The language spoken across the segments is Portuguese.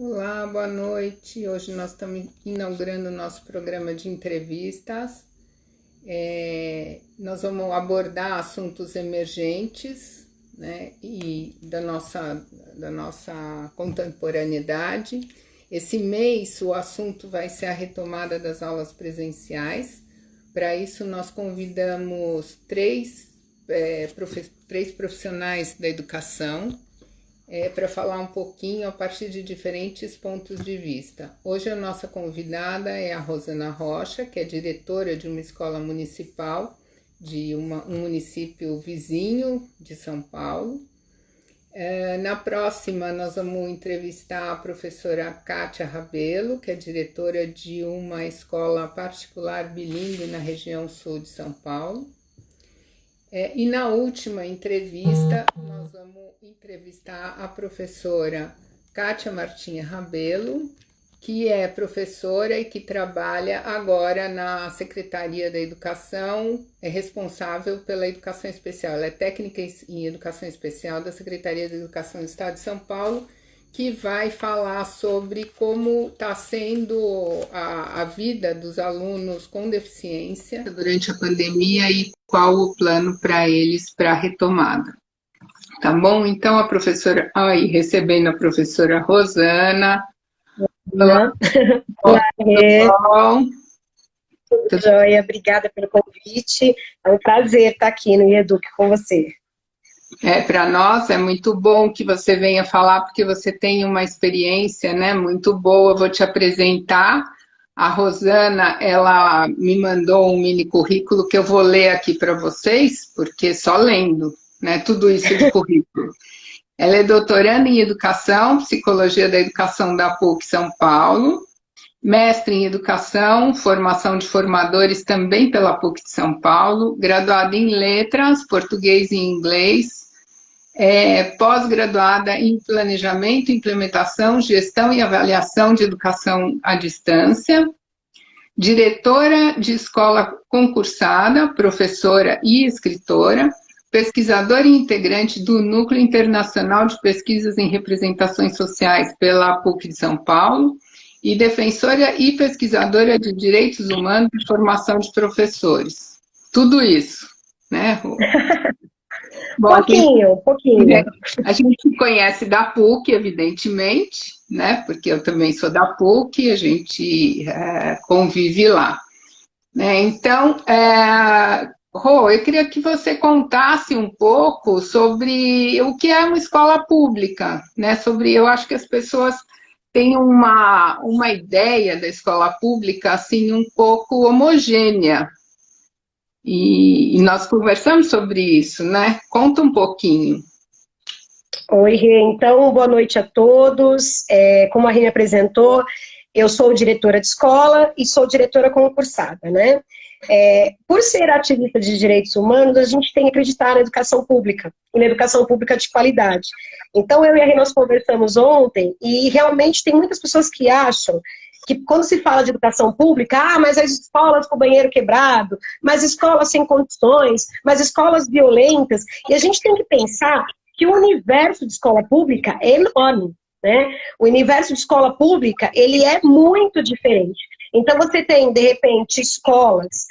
Olá, boa noite. Hoje nós estamos inaugurando o nosso programa de entrevistas. Nós vamos abordar assuntos emergentes, né, e da nossa contemporaneidade. Esse mês o assunto vai ser a retomada das aulas presenciais. Para isso nós convidamos três profissionais da educação para falar um pouquinho a partir de diferentes pontos de vista. Hoje a nossa convidada é a Rosana Rocha, que é diretora de uma escola municipal de um município vizinho de São Paulo. Na próxima nós vamos entrevistar a professora Kátia Rabelo, que é diretora de uma escola particular bilíngue na região sul de São Paulo. E na última entrevista, nós vamos entrevistar a professora Kátia Martinha Rabelo, que é professora e que trabalha agora na Secretaria da Educação, é responsável pela educação especial. Ela é técnica em educação especial da Secretaria da Educação do Estado de São Paulo, que vai falar sobre como está sendo a vida dos alunos com deficiência durante a pandemia e qual o plano para eles para a retomada. Tá bom? Então, a professora... Aí, recebendo a professora Rosana. Olá, Tudo bom? tudo jóia, obrigada pelo convite. É um prazer estar aqui no Eduque com você. Para nós é muito bom que você venha falar, porque você tem uma experiência, né, muito boa. Eu vou te apresentar. A Rosana, ela me mandou um mini currículo que eu vou ler aqui para vocês, porque só lendo, né, tudo isso de currículo. Ela é doutoranda em Educação, Psicologia da Educação da PUC São Paulo, mestre em Educação, Formação de Formadores também pela PUC de São Paulo, graduada em Letras, Português e Inglês, pós-graduada em Planejamento, Implementação, Gestão e Avaliação de Educação à Distância, diretora de escola concursada, professora e escritora, pesquisadora e integrante do Núcleo Internacional de Pesquisas em Representações Sociais pela PUC de São Paulo, e defensora e pesquisadora de direitos humanos e formação de professores. Tudo isso, né, Rô? Bom, pouquinho. A gente se conhece da PUC, evidentemente, né, porque eu também sou da PUC, a gente convive lá. Então, Rô, eu queria que você contasse um pouco sobre o que é uma escola pública, né? Eu acho que as pessoas têm uma ideia da escola pública assim um pouco homogênea. E nós conversamos sobre isso, né? Conta um pouquinho. Oi, Rê. Então, boa noite a todos. Como a Rê me apresentou, eu sou diretora de escola e sou diretora concursada, né? Por ser ativista de direitos humanos, a gente tem que acreditar na educação pública, e na educação pública de qualidade. Então, eu e a Rê, nós conversamos ontem, e realmente tem muitas pessoas que acham que quando se fala de educação pública, mas as escolas com o banheiro quebrado, mas escolas sem condições, mas escolas violentas, e a gente tem que pensar que o universo de escola pública é enorme, né? O universo de escola pública, ele é muito diferente. Então, você tem, de repente, escolas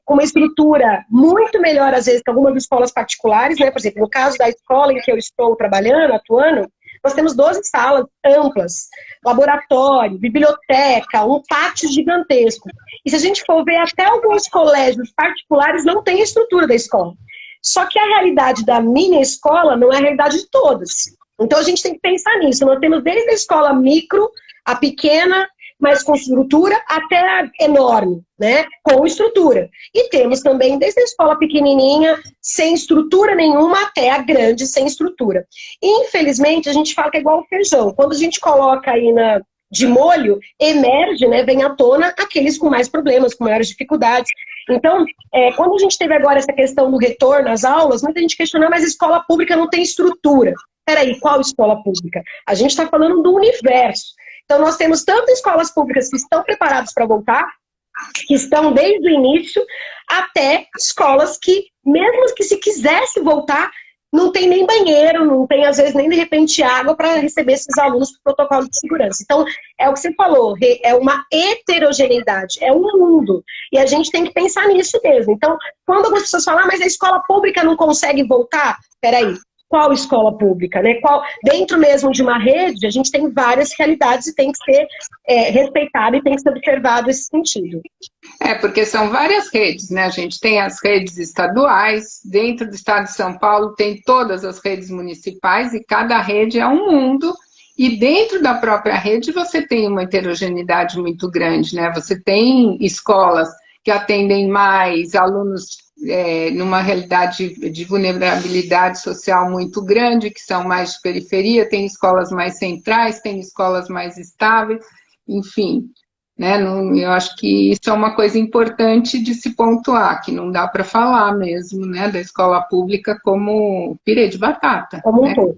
com uma estrutura muito melhor, às vezes, que algumas escolas particulares, né? Por exemplo, no caso da escola em que eu estou trabalhando, atuando, nós temos 12 salas amplas, laboratório, biblioteca, um pátio gigantesco. E se a gente for ver, até alguns colégios particulares não têm a estrutura da escola. Só que a realidade da minha escola não é a realidade de todas. Então, a gente tem que pensar nisso. Nós temos desde a escola micro, a pequena, mas com estrutura, até a enorme, né? Com estrutura. E temos também desde a escola pequenininha, sem estrutura nenhuma, até a grande, sem estrutura. E, infelizmente, a gente fala que é igual o feijão. Quando a gente coloca aí de molho, emerge, né, vem à tona aqueles com mais problemas, com maiores dificuldades. Então, quando a gente teve agora essa questão do retorno às aulas, muita gente questionou, mas a escola pública não tem estrutura. Peraí, qual escola pública? A gente está falando do universo. Então, nós temos tanto escolas públicas que estão preparadas para voltar, que estão desde o início, até escolas que, mesmo que se quisesse voltar, não tem nem banheiro, não tem, às vezes, nem de repente água para receber esses alunos para o protocolo de segurança. Então, é o que você falou, é uma heterogeneidade, é um mundo. E a gente tem que pensar nisso mesmo. Então, quando algumas pessoas falam, mas a escola pública não consegue voltar, peraí. Qual escola pública, né? Dentro mesmo de uma rede, a gente tem várias realidades e tem que ser respeitado e tem que ser observado esse sentido. Porque são várias redes, né? A gente tem as redes estaduais, dentro do estado de São Paulo tem todas as redes municipais e cada rede é um mundo. E dentro da própria rede você tem uma heterogeneidade muito grande, né? Você tem escolas que atendem mais alunos numa realidade de vulnerabilidade social muito grande, que são mais de periferia, tem escolas mais centrais, tem escolas mais estáveis, enfim, né? Eu acho que isso é uma coisa importante de se pontuar, que não dá para falar mesmo, né, da escola pública como pirê de batata. Como um né? todo.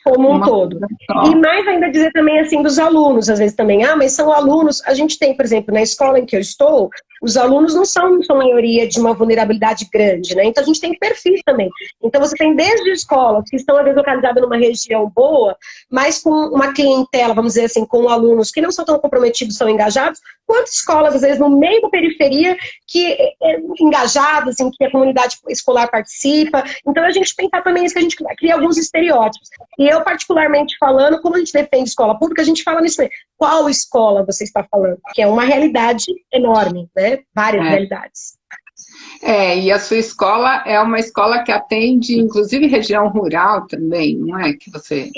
Como um todo. E mais ainda dizer também assim dos alunos, às vezes também, mas são alunos, a gente tem, por exemplo, na escola em que eu estou, os alunos não são maioria de uma vulnerabilidade grande, né? Então a gente tem perfis também. Então você tem desde escolas que estão às vezes localizadas numa região boa, mas com uma clientela, vamos dizer assim, com alunos que não são tão comprometidos, são engajados, quanto escolas, às vezes, no meio da periferia, que engajadas, em que a comunidade escolar participa. Então a gente pensar também isso, que a gente cria alguns estereótipos. E eu, particularmente falando, como a gente defende escola pública, a gente fala nisso mesmo. Qual escola você está falando? Que é uma realidade enorme, né? Várias realidades. E a sua escola é uma escola que atende, inclusive, região rural também, não é? Que você...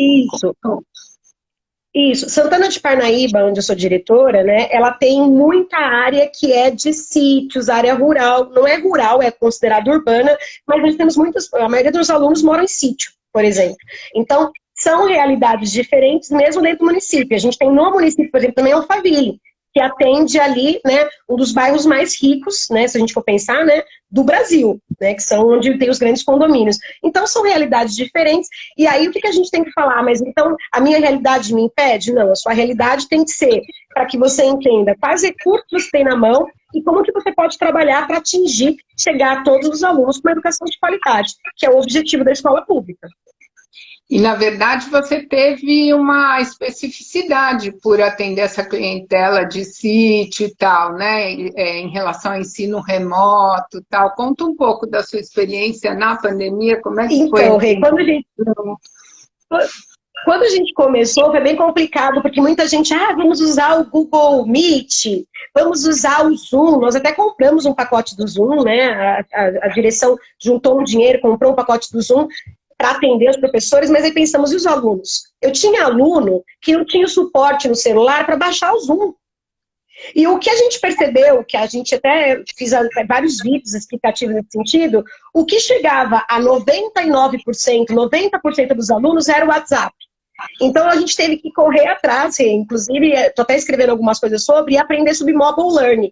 Isso. Santana de Parnaíba, onde eu sou diretora, né, ela tem muita área que é de sítios, área rural. Não é rural, é considerada urbana, mas nós temos a maioria dos alunos moram em sítio, por exemplo. Então, são realidades diferentes mesmo dentro do município. A gente tem no município, por exemplo, também Alphaville, que atende ali, né, um dos bairros mais ricos, né, se a gente for pensar, né, do Brasil, né, que são onde tem os grandes condomínios. Então, são realidades diferentes, e aí o que a gente tem que falar? Mas então, a minha realidade me impede? Não, a sua realidade tem que ser para que você entenda quais recursos você tem na mão e como que você pode trabalhar para atingir, chegar a todos os alunos com uma educação de qualidade, que é o objetivo da escola pública. E, na verdade, você teve uma especificidade por atender essa clientela de sítio e tal, né? Em relação ao ensino remoto e tal. Conta um pouco da sua experiência na pandemia, como é que foi? Então, Rê, quando a gente começou, foi bem complicado, porque muita gente, vamos usar o Google Meet, vamos usar o Zoom. Nós até compramos um pacote do Zoom, né? A direção juntou um dinheiro, comprou um pacote do Zoom, para atender os professores, mas aí pensamos, e os alunos? Eu tinha aluno que não tinha suporte no celular para baixar o Zoom. E o que a gente percebeu, que a gente até fiz vários vídeos explicativos nesse sentido, o que chegava a 99%, 90% dos alunos era o WhatsApp. Então a gente teve que correr atrás, inclusive, estou até escrevendo algumas coisas sobre, e aprender sobre mobile learning,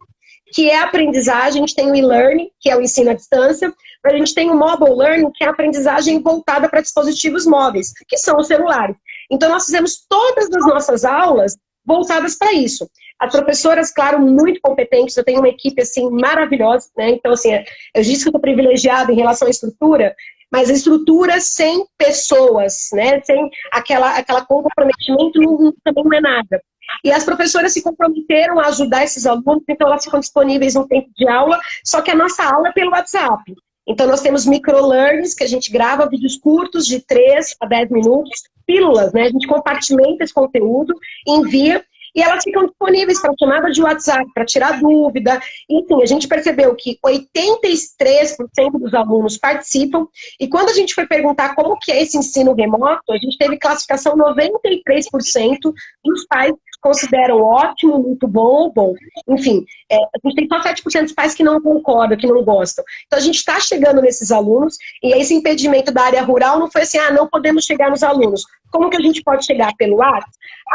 que é a aprendizagem. A gente tem o e-learning, que é o ensino à distância, mas a gente tem o mobile learning, que é a aprendizagem voltada para dispositivos móveis, que são os celulares. Então nós fizemos todas as nossas aulas voltadas para isso. As professoras, claro, muito competentes, eu tenho uma equipe, assim, maravilhosa, né? Então, assim, eu disse que eu estou privilegiada em relação à estrutura, mas a estrutura sem pessoas, né? Sem aquela comprometimento também não é nada. E as professoras se comprometeram a ajudar esses alunos, então elas ficam disponíveis no tempo de aula, só que a nossa aula é pelo WhatsApp. Então nós temos microlearnings, que a gente grava vídeos curtos de 3 a 10 minutos, pílulas, né? A gente compartimenta esse conteúdo, envia, e elas ficam disponíveis para chamada de WhatsApp, para tirar dúvida. Enfim, a gente percebeu que 83% dos alunos participam, e quando a gente foi perguntar como que é esse ensino remoto, a gente teve classificação 93% dos pais consideram ótimo, muito bom ou bom. Enfim, a gente tem só 7% dos pais que não concordam, que não gostam. Então a gente está chegando nesses alunos, e esse impedimento da área rural não foi assim, não podemos chegar nos alunos. Como que a gente pode chegar pelo WhatsApp?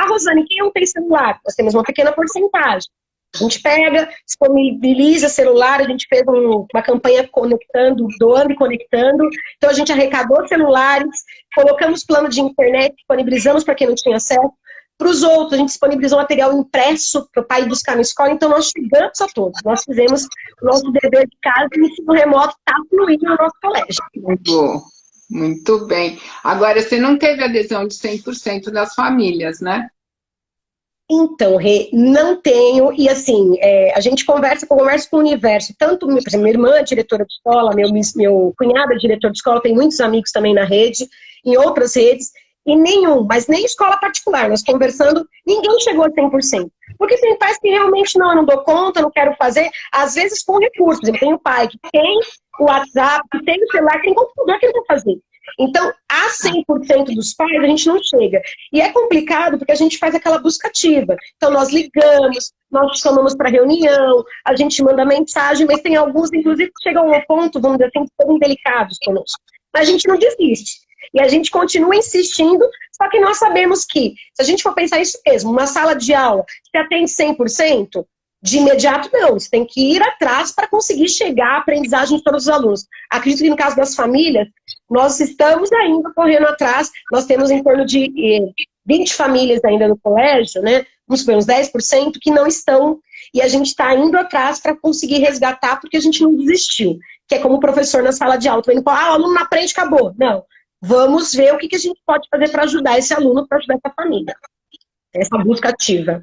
Rosane, quem não tem celular? Nós temos uma pequena porcentagem. A gente pega, disponibiliza celular, a gente fez uma campanha conectando, doando e conectando. Então a gente arrecadou celulares, colocamos plano de internet, disponibilizamos para quem não tinha acesso. Para os outros, a gente disponibilizou material impresso para o pai buscar na escola, então nós chegamos a todos. Nós fizemos o nosso dever de casa e o ensino remoto está fluindo no nosso colégio. Muito bom. Muito bem. Agora, você não teve adesão de 100% das famílias, né? Então, Rê, não tenho, e assim, a gente conversa com o universo, tanto, por exemplo, minha irmã é diretora de escola, meu cunhado é diretor de escola, tem muitos amigos também na rede, em outras redes, e nenhum, mas nem escola particular, nós conversando, ninguém chegou a 100%. Porque tem pais que realmente não, eu não dou conta, não quero fazer, às vezes com recursos, por exemplo, tem o pai que tem o WhatsApp, que tem o celular, que tem computador que não vai fazer. Então, a 100% dos pais, a gente não chega. E é complicado porque a gente faz aquela busca ativa. Então, nós ligamos, nós chamamos para reunião, a gente manda mensagem, mas tem alguns, inclusive, que chegam ao ponto, vamos dizer assim, que são delicados conosco. Mas a gente não desiste. E a gente continua insistindo, só que nós sabemos que, se a gente for pensar isso mesmo, uma sala de aula, você atende 100%, de imediato não, você tem que ir atrás para conseguir chegar à aprendizagem de todos os alunos. Acredito que no caso das famílias, nós estamos ainda correndo atrás, nós temos em torno de 20 famílias ainda no colégio, né? Vamos supor, uns 10% que não estão, e a gente está indo atrás para conseguir resgatar, porque a gente não desistiu. Que é como o professor na sala de aula, também não fala, o aluno não aprende, acabou. Não, vamos ver o que a gente pode fazer para ajudar esse aluno, para ajudar essa família. Essa busca ativa.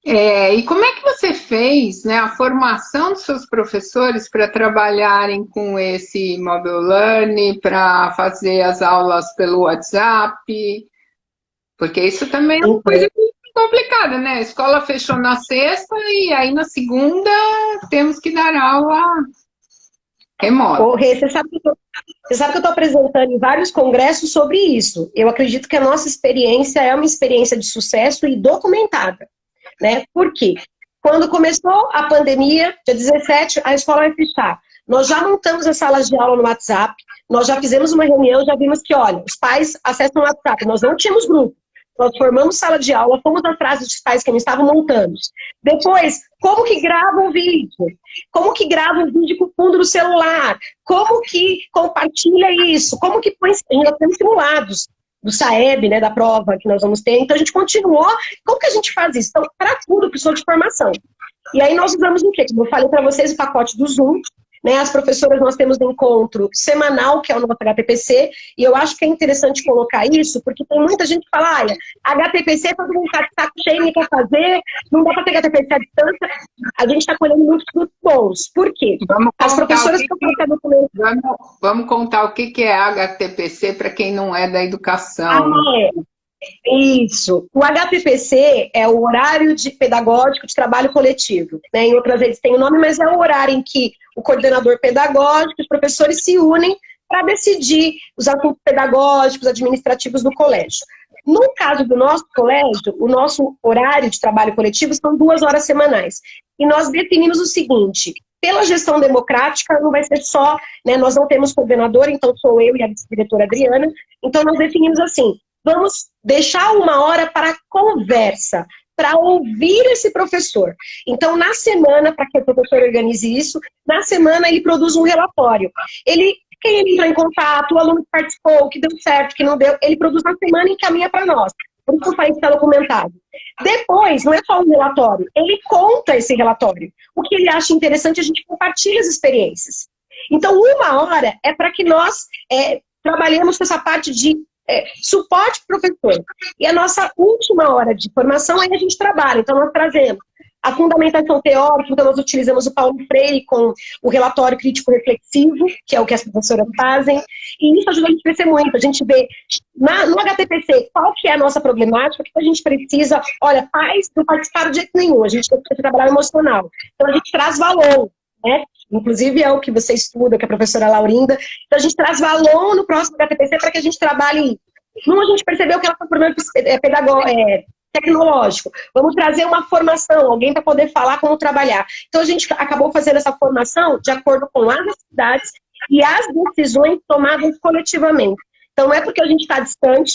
E como é que você fez, né, a formação dos seus professores para trabalharem com esse mobile learning, para fazer as aulas pelo WhatsApp? Porque isso também é uma Então, coisa muito complicada, né? A escola fechou na sexta e aí na segunda temos que dar aula remota. Rê, você sabe que eu estou apresentando em vários congressos sobre isso. Eu acredito que a nossa experiência é uma experiência de sucesso e documentada. Né? Por quê? Quando começou a pandemia, dia 17, a escola vai fechar. Nós já montamos as salas de aula no WhatsApp, nós já fizemos uma reunião, já vimos que, olha, os pais acessam o WhatsApp, nós não tínhamos grupo. Nós formamos sala de aula, fomos atrás dos pais que não estavam montando. Depois, como que grava um vídeo? Como que grava um vídeo com o fundo do celular? Como que compartilha isso? Como que põe... Nós temos simulados do SAEB, né, da prova que nós vamos ter. Então, a gente continuou. Como que a gente faz isso? Então, para tudo, precisou de formação. E aí, nós usamos o quê? Como eu falei para vocês, o pacote do Zoom. Né, as professoras, nós temos um encontro semanal, que é o nosso HTPC, e eu acho que é interessante colocar isso, porque tem muita gente que fala, HTPC, todo mundo está de saco cheio, quer fazer, não dá para ter HTPC à distância. A gente está colhendo muitos frutos bons. Por quê? As professoras que vamos contar o que é HTPC para quem não é da educação. Isso. O HPPC é o horário pedagógico de trabalho coletivo. Né? Em outras vezes tem o nome, mas é o horário em que o coordenador pedagógico e os professores se unem para decidir os assuntos pedagógicos, administrativos do colégio. No caso do nosso colégio, o nosso horário de trabalho coletivo são 2 horas semanais. E nós definimos o seguinte: pela gestão democrática, não vai ser só, né, nós não temos coordenador, então sou eu e a vice-diretora Adriana, então nós definimos assim: vamos deixar 1 hora para conversa, para ouvir esse professor. Então, na semana, para que o professor organize isso, na semana ele produz um relatório. Quem ele entrou em contato, o aluno que participou, o que deu certo, o que não deu, ele produz na semana e encaminha para nós. Por isso eu falei que está documentado. Depois, não é só um relatório, ele conta esse relatório. O que ele acha interessante, a gente compartilha as experiências. Então, 1 hora é para que nós trabalhemos com essa parte de suporte professor. E a nossa última hora de formação aí a gente trabalha. Então, nós trazemos a fundamentação teórica, então nós utilizamos o Paulo Freire com o relatório crítico reflexivo, que é o que as professoras fazem, e isso ajuda a gente a crescer muito. A gente vê no HTPC qual que é a nossa problemática, o que a gente precisa. Olha, pais não participaram de jeito nenhum, a gente tem que trabalhar emocional. Então a gente traz valor, né? Inclusive é o que você estuda, que é a professora Laurinda. Então a gente traz valor no próximo HTPC para que a gente trabalhe. Não, a gente percebeu que ela foi um problema tecnológico. Vamos trazer uma formação, alguém para poder falar como trabalhar. Então a gente acabou fazendo essa formação de acordo com as necessidades e as decisões tomadas coletivamente. Então não é porque a gente está distante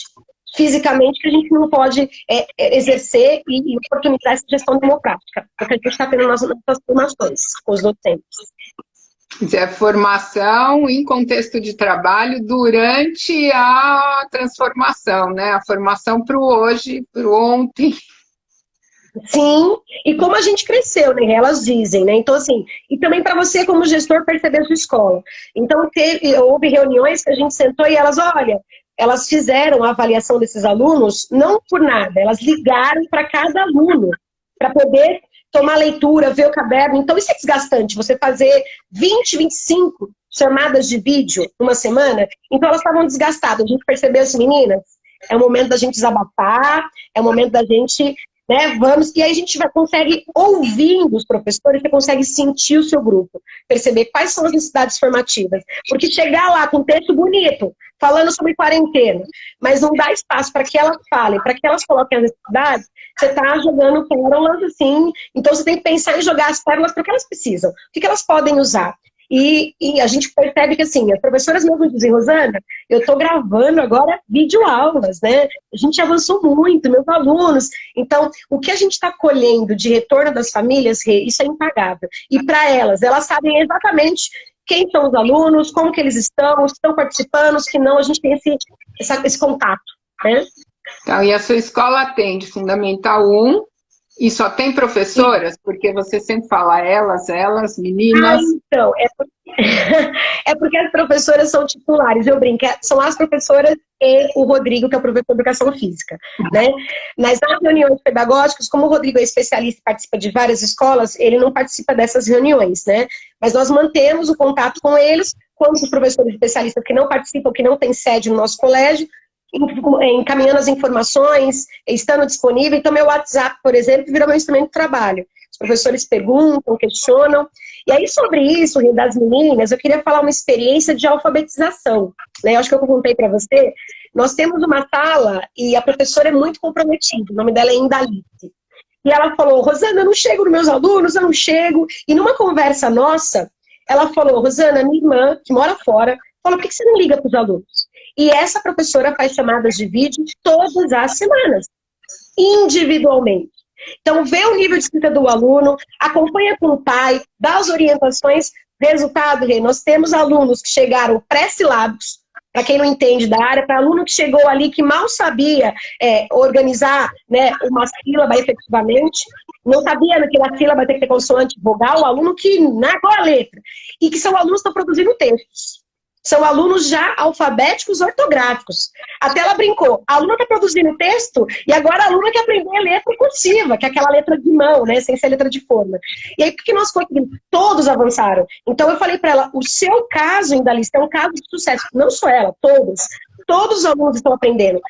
fisicamente que a gente não pode exercer e oportunizar essa gestão democrática, porque a gente está tendo nas nossas formações com os docentes. É formação em contexto de trabalho durante a transformação, né? A formação para o hoje, para o ontem. Sim, e como a gente cresceu, né? Elas dizem, né? Então, assim, e também para você, como gestor, perceber a sua escola. Então, houve reuniões que a gente sentou e elas, olha, elas fizeram a avaliação desses alunos, não por nada, elas ligaram para cada aluno, para poder tomar leitura, ver o caderno. Então, isso é desgastante, você fazer 20, 25 chamadas de vídeo uma semana. Então, elas estavam desgastadas. A gente percebeu assim, meninas, é o momento da gente desabafar, é o momento da gente, né, vamos, e aí a gente consegue, ouvindo os professores, você consegue sentir o seu grupo, perceber quais são as necessidades formativas. Porque chegar lá com um texto bonito, falando sobre quarentena, mas não dá espaço para que elas falem, para que elas coloquem as necessidades, você está jogando pérolas assim, então você tem que pensar em jogar as pérolas para o que elas precisam, o que elas podem usar. E a gente percebe que, assim, as professoras mesmo dizem, Rosana, eu estou gravando agora videoaulas, né? A gente avançou muito, meus alunos. Então, o que a gente está colhendo de retorno das famílias, isso é impagável. E para elas sabem exatamente quem são os alunos, como que eles estão, se estão participando, se não, a gente tem esse contato, né? Então, e a sua escola atende Fundamental 1 e só tem professoras? Porque você sempre fala elas, meninas. Então, é porque as professoras são titulares, eu brinco, são as professoras e o Rodrigo, que é o professor de Educação Física, né? Nas reuniões pedagógicas, como o Rodrigo é especialista e participa de várias escolas, ele não participa dessas reuniões, né? Mas nós mantemos o contato com eles, quando os professores especialistas que não participam, que não têm sede no nosso colégio, encaminhando as informações, estando disponível. Então, meu WhatsApp, por exemplo, virou meu instrumento de trabalho. Os professores perguntam, questionam. E aí, sobre isso, das meninas, eu queria falar uma experiência de alfabetização. Né? Eu acho que eu contei para você. Nós temos uma sala e a professora é muito comprometida. O nome dela é Indalice. E ela falou, Rosana, eu não chego nos meus alunos, eu não chego. E numa conversa nossa, ela falou, Rosana, minha irmã, que mora fora, falou, por que você não liga para os alunos? E essa professora faz chamadas de vídeo todas as semanas, individualmente. Então, vê o nível de escrita do aluno, acompanha com o pai, dá as orientações. Resultado, Rê, nós temos alunos que chegaram pré-silábicos, para quem não entende da área, para aluno que chegou ali que mal sabia organizar, né, uma sílaba efetivamente, não sabia que a sílaba tem que ter consoante vogal, o aluno que qual a letra, e que são alunos que estão produzindo textos. São alunos já alfabéticos ortográficos. Até ela brincou, a aluna está produzindo texto e agora a aluna quer aprender a letra cursiva, que é aquela letra de mão, né, sem ser letra de forma. E aí, o que nós conseguimos? Todos avançaram. Então, eu falei para ela, o seu caso, Indalice, é um caso de sucesso. Não só ela, todos. Todos os alunos estão aprendendo.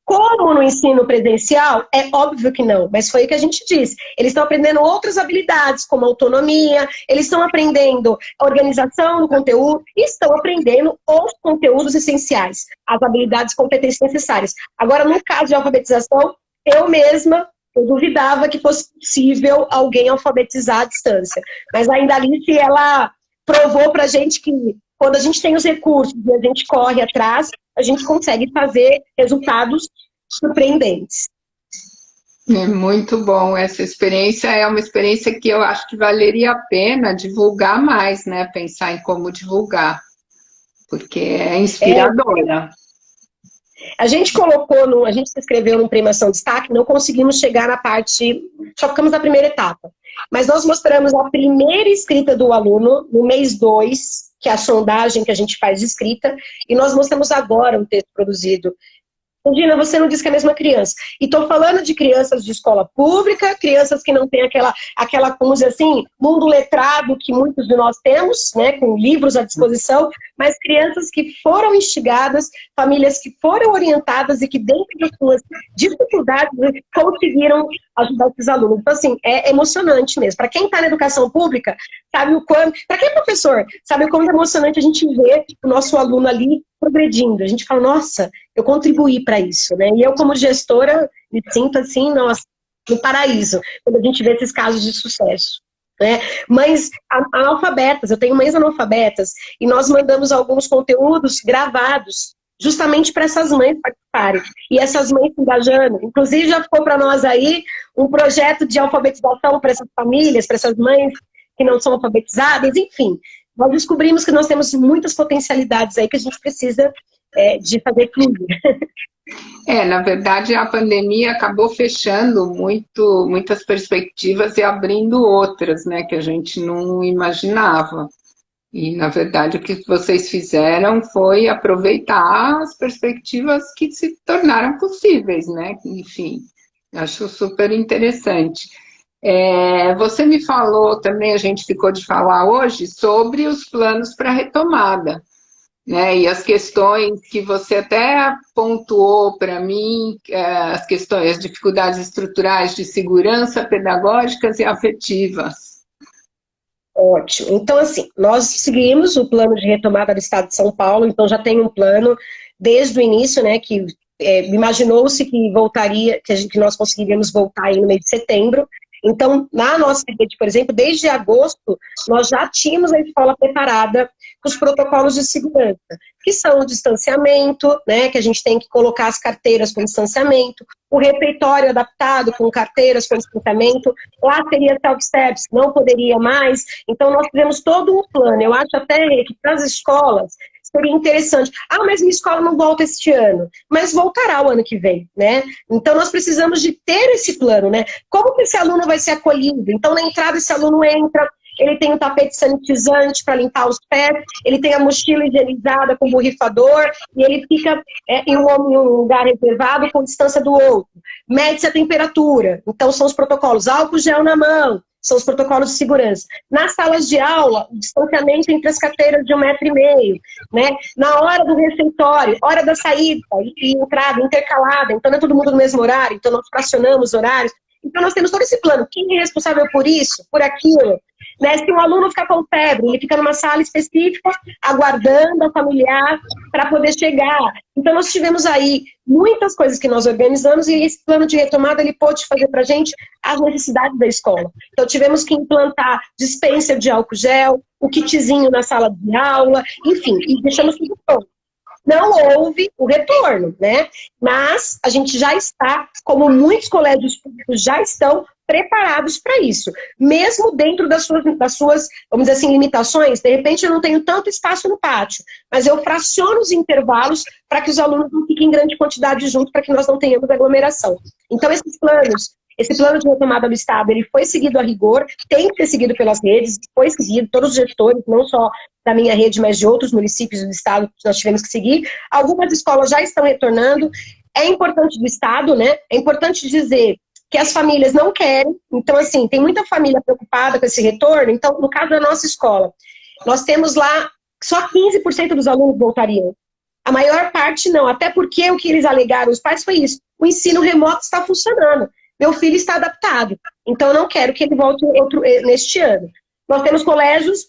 Como no ensino presencial? É óbvio que não, mas foi o que a gente disse. Eles estão aprendendo outras habilidades, como autonomia, eles estão aprendendo a organização do conteúdo e estão aprendendo os conteúdos essenciais, as habilidades e competências necessárias. Agora, no caso de alfabetização, eu mesma, eu duvidava que fosse possível alguém alfabetizar à distância. Mas a Indalice, ela provou pra gente que quando a gente tem os recursos e a gente corre atrás, a gente consegue fazer resultados surpreendentes. É muito bom. Essa experiência é uma experiência que eu acho que valeria a pena divulgar mais, né? Pensar em como divulgar, porque é inspiradora. A gente colocou, a gente se inscreveu no Premiação Destaque, não conseguimos chegar na parte, só ficamos na primeira etapa. Mas nós mostramos a primeira escrita do aluno no mês 2, que é a sondagem que a gente faz de escrita, e nós mostramos agora um texto produzido. Regina, você não disse que é a mesma criança. E estou falando de crianças de escola pública, crianças que não têm aquela coisa assim, mundo letrado que muitos de nós temos, né, com livros à disposição, mas crianças que foram instigadas, famílias que foram orientadas e que dentro das suas dificuldades conseguiram ajudar esses alunos. Então, assim, é emocionante mesmo. Para quem está na educação pública, sabe o quanto... Para quem é professor, sabe o quanto é emocionante a gente ver o nosso aluno ali progredindo. A gente fala, nossa, eu contribuí para isso, né? E eu, como gestora, me sinto assim, nossa, no paraíso, quando a gente vê esses casos de sucesso. Né? Mães analfabetas, eu tenho mães analfabetas, e nós mandamos alguns conteúdos gravados, justamente para essas mães participarem. E essas mães se engajando. Inclusive, já ficou para nós aí um projeto de alfabetização para essas famílias, para essas mães que não são alfabetizadas, enfim. Nós descobrimos que nós temos muitas potencialidades aí que a gente precisa de fazer fluir. Na verdade, a pandemia acabou fechando muitas perspectivas e abrindo outras, né, que a gente não imaginava. E, na verdade, o que vocês fizeram foi aproveitar as perspectivas que se tornaram possíveis, né? Enfim, acho super interessante. Você me falou também, a gente ficou de falar hoje, sobre os planos para retomada, né? E as questões que você até pontuou para mim, as questões, as dificuldades estruturais de segurança, pedagógicas e afetivas. Ótimo. Então, assim, nós seguimos o plano de retomada do Estado de São Paulo, então já tem um plano desde o início, né, que imaginou-se que voltaria, que nós conseguiríamos voltar aí no mês de setembro. Então, na nossa rede, por exemplo, desde agosto, nós já tínhamos a escola preparada com os protocolos de segurança, que são o distanciamento, né, que a gente tem que colocar as carteiras com distanciamento, o refeitório adaptado com carteiras com distanciamento, lá seria self-steps, não poderia mais. Então, nós fizemos todo um plano. Eu acho até que para as escolas seria interessante. Ah, mas minha escola não volta este ano. Mas voltará o ano que vem, né? Então, nós precisamos de ter esse plano, né? Como que esse aluno vai ser acolhido? Então, na entrada, esse aluno entra, ele tem um tapete sanitizante para limpar os pés, ele tem a mochila higienizada com borrifador, e ele fica em um lugar reservado com distância do outro. Mede-se a temperatura. Então, são os protocolos. Álcool gel na mão. São os protocolos de segurança. Nas salas de aula, o distanciamento entre as carteiras de 1,5 m, né? Na hora do refeitório, hora da saída e entrada intercalada, então não é todo mundo no mesmo horário, então nós fracionamos horários. Então nós temos todo esse plano. Quem é responsável por isso, por aquilo? Né? Se um aluno ficar com febre, ele fica numa sala específica, aguardando a familiar para poder chegar. Então nós tivemos aí muitas coisas que nós organizamos e esse plano de retomada ele pôde fazer para a gente as necessidades da escola. Então tivemos que implantar dispenser de álcool gel, o kitzinho na sala de aula, enfim, e deixamos tudo pronto. Não houve o retorno, né? Mas a gente já está, como muitos colégios públicos já estão preparados para isso. Mesmo dentro das suas, vamos dizer assim, limitações, de repente eu não tenho tanto espaço no pátio, mas eu fraciono os intervalos para que os alunos não fiquem em grande quantidade junto, para que nós não tenhamos aglomeração. Então, esses planos, esse plano de retomada do Estado, ele foi seguido a rigor, tem que ser seguido pelas redes, foi seguido, todos os gestores, não só da minha rede, mas de outros municípios do Estado que nós tivemos que seguir. Algumas escolas já estão retornando. É importante do Estado, né? É importante dizer que as famílias não querem. Então, assim, tem muita família preocupada com esse retorno. Então, no caso da nossa escola, nós temos lá só 15% dos alunos voltariam. A maior parte não, até porque o que eles alegaram, os pais, foi isso. O ensino remoto está funcionando. Meu filho está adaptado. Então, eu não quero que ele volte neste ano. Nós temos colégios,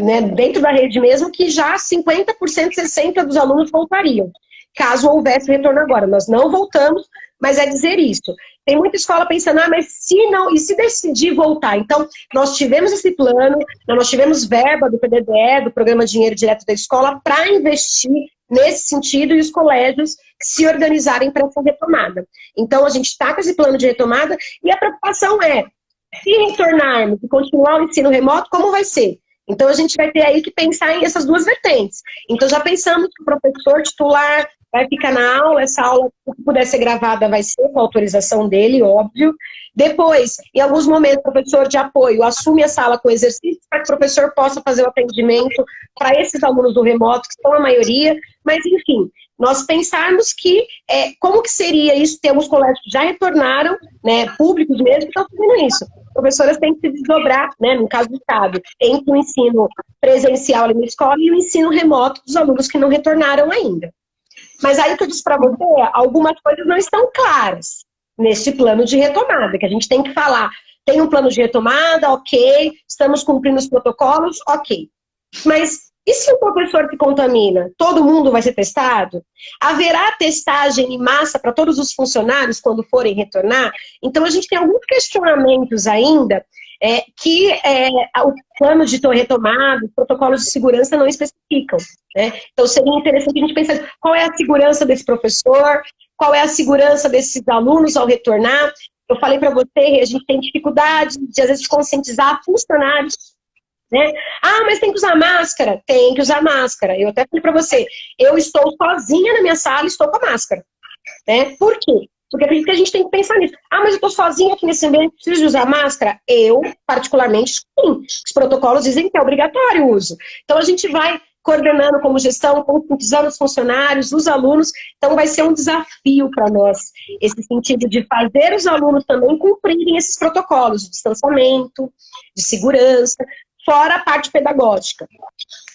né, dentro da rede mesmo, que já 50%, 60% dos alunos voltariam. Caso houvesse retorno agora. Nós não voltamos, mas é dizer isso. Tem muita escola pensando, mas se não, e se decidir voltar? Então, nós tivemos esse plano, nós tivemos verba do PDDE, do Programa Dinheiro Direto da Escola, para investir nesse sentido e os colégios se organizarem para essa retomada. Então, a gente está com esse plano de retomada e a preocupação é, se retornarmos e continuar o ensino remoto, como vai ser? Então, a gente vai ter aí que pensar em essas duas vertentes. Então, já pensamos que o professor titular vai ficar na aula, essa aula, se puder ser gravada, vai ser com a autorização dele, óbvio. Depois, em alguns momentos, o professor de apoio assume a sala com exercícios para que o professor possa fazer o atendimento para esses alunos do remoto, que são a maioria, mas, enfim, nós pensarmos que, como que seria isso, temos colégios que já retornaram, né, públicos mesmo, que estão fazendo isso. Professoras têm que se desdobrar, né, no caso do Estado, entre o ensino presencial ali na escola e o ensino remoto dos alunos que não retornaram ainda. Mas aí que eu disse para você, algumas coisas não estão claras nesse plano de retomada, que a gente tem que falar. Tem um plano de retomada, ok, estamos cumprindo os protocolos, ok. Mas e se o professor se contamina? Todo mundo vai ser testado? Haverá testagem em massa para todos os funcionários quando forem retornar? Então a gente tem alguns questionamentos ainda que o plano de retomada, os protocolos de segurança não especificam. Né? Então seria interessante a gente pensar qual é a segurança desse professor, qual é a segurança desses alunos ao retornar. Eu falei para você, a gente tem dificuldade de, às vezes, conscientizar funcionários. Né? Ah, mas tem que usar máscara? Tem que usar máscara. Eu até falei para você, eu estou sozinha na minha sala e estou com a máscara. né? Por quê? Porque acredito que a gente tem que pensar nisso. Ah, mas eu estou sozinha aqui nesse ambiente, preciso de usar máscara? Eu, particularmente, sim. Os protocolos dizem que é obrigatório o uso. Então, a gente vai coordenando como gestão, conscientizando os funcionários, os alunos. Então, vai ser um desafio para nós, esse sentido de fazer os alunos também cumprirem esses protocolos de distanciamento, de segurança, fora a parte pedagógica.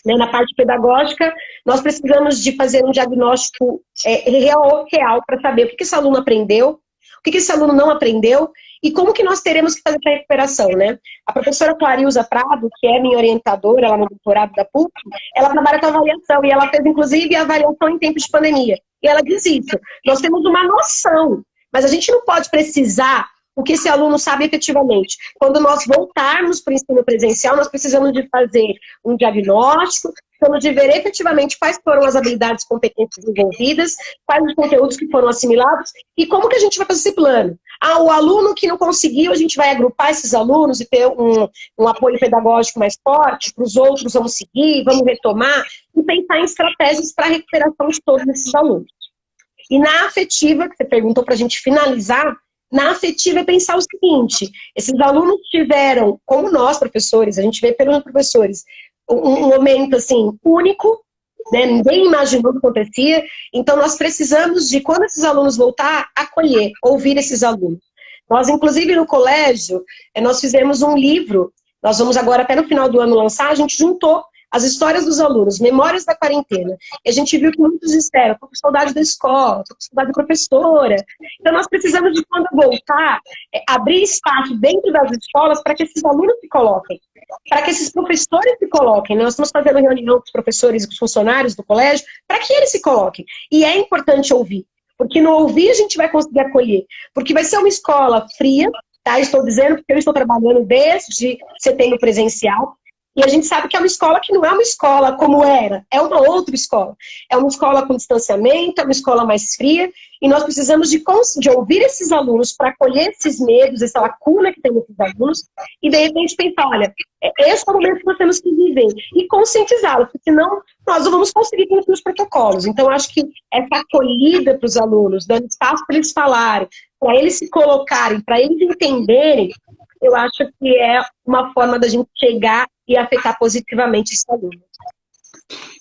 Na parte pedagógica, nós precisamos de fazer um diagnóstico real para saber o que esse aluno aprendeu, o que esse aluno não aprendeu e como que nós teremos que fazer essa recuperação, né? A professora Clarilza Prado, que é minha orientadora lá no doutorado da PUC, ela trabalha com avaliação e ela fez, inclusive, a avaliação em tempos de pandemia. E ela diz isso, nós temos uma noção, mas a gente não pode precisar o que esse aluno sabe efetivamente. Quando nós voltarmos para o ensino presencial, nós precisamos de fazer um diagnóstico, precisamos de ver efetivamente quais foram as habilidades competentes envolvidas, quais os conteúdos que foram assimilados e como que a gente vai fazer esse plano. Ah, o aluno que não conseguiu, a gente vai agrupar esses alunos e ter um apoio pedagógico mais forte, para os outros vamos seguir, vamos retomar e pensar em estratégias para a recuperação de todos esses alunos. E na afetiva, que você perguntou para a gente finalizar, na afetiva é pensar o seguinte, esses alunos tiveram, como nós, professores, a gente vê pelos professores, um momento, assim, único, né? Ninguém imaginou o que acontecia, então nós precisamos de, quando esses alunos voltar, acolher, ouvir esses alunos. Nós, inclusive, no colégio, nós fizemos um livro, nós vamos agora, até no final do ano, lançar, a gente juntou as histórias dos alunos, memórias da quarentena. E a gente viu que muitos disseram, tô com saudade da escola, tô com saudade da professora. Então nós precisamos de, quando voltar, abrir espaço dentro das escolas para que esses alunos se coloquem, para que esses professores se coloquem. Nós estamos fazendo reunião com os professores e com os funcionários do colégio, para que eles se coloquem. E é importante ouvir, porque no ouvir a gente vai conseguir acolher. Porque vai ser uma escola fria, tá? Estou dizendo porque eu estou trabalhando desde setembro presencial, e a gente sabe que é uma escola que não é uma escola como era, é uma outra escola. É uma escola com distanciamento, é uma escola mais fria, e nós precisamos de ouvir esses alunos para acolher esses medos, essa lacuna que tem nesses alunos, e de repente pensar, olha, esse é o momento que nós temos que viver, e conscientizá-los, porque senão nós não vamos conseguir cumprir os protocolos. Então, acho que essa acolhida para os alunos, dando espaço para eles falarem, para eles se colocarem, para eles entenderem, eu acho que é uma forma da gente chegar e afetar positivamente esse aluno.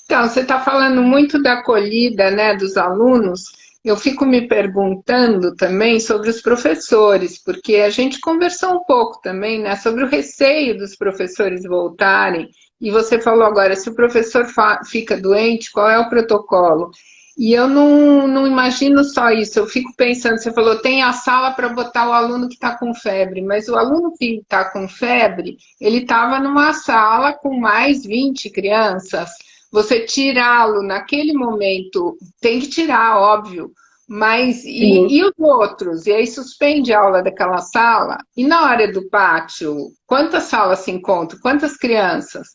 Então, você está falando muito da acolhida, né, dos alunos. Eu fico me perguntando também sobre os professores, porque a gente conversou um pouco também, né, sobre o receio dos professores voltarem. E você falou agora, se o professor fica doente, qual é o protocolo? E eu não imagino só isso, eu fico pensando, você falou, tem a sala para botar o aluno que está com febre, mas o aluno que está com febre, ele estava numa sala com mais 20 crianças, você tirá-lo naquele momento, tem que tirar, óbvio, mas e os outros? E aí suspende a aula daquela sala, e na hora do pátio, quantas salas se encontram, quantas crianças?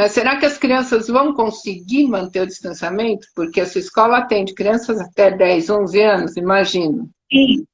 Será que as crianças vão conseguir manter o distanciamento? Porque a sua escola atende crianças até 10, 11 anos, imagino. Isso.